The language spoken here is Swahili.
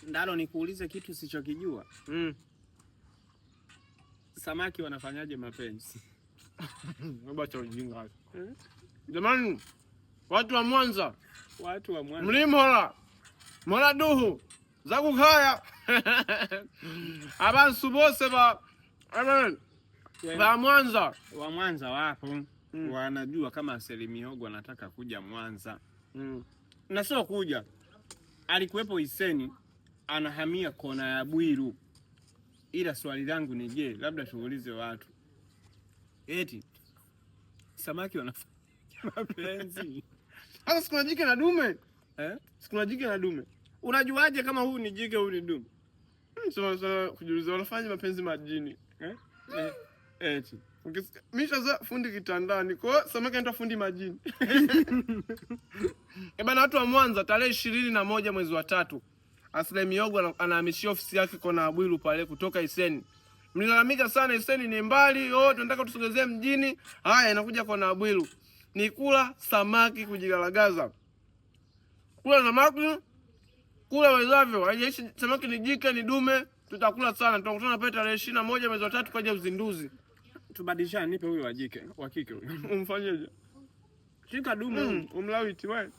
Ndalo nikuulize kitu sichokijua. Samaki wanafanyaje mapenzi? Ngoja cha ujinga. Jamani, watu wa Mwanza. Mlimola. Mola duhu. Zaku kaya. Abantu bose ba Mwanza. Wa Mwanza wapo. Wanajua kama Seli Mihogo anataka kuja Mwanza. Na sio kuja. Alikuwepo Iseni, anahamia kona ya Bwiru. Ila swali langu ni je, labda tuulize watu. Eti samaki wanafanya mapenzi. Sasa sikuna jike na dume. Sikuna jike na dume. Unajuaje kama huu ni jike huu ni dume? Sasa kujiuliza wanafanya mapenzi majini. Eti. Misha fundi kitandani. Kwa samaki anaitwa fundi majini. Bana watu wa Mwanza tarehe 21 mwezi wa 3. Seli Mihogo anahamishia ofisi yake kona Bwiru pale kutoka Iseni. Mlilalamika sana Iseni ni mbali, tunataka tusogezee mjini. Haya inakuja kona Bwiru. Ni kula samaki kujigalagaza. Kula samaki, kula wezavyo. Haijalishi samaki ni jike ni dume, tutakula sana. Tutakutana pale tarehe 21 mwezi wa 3 kwa ajili ya uzinduzi. Tubadilishane, nipe huyo wa jike, wa kike huyo. Umfanyeje? Shika dume, umlawiti wewe.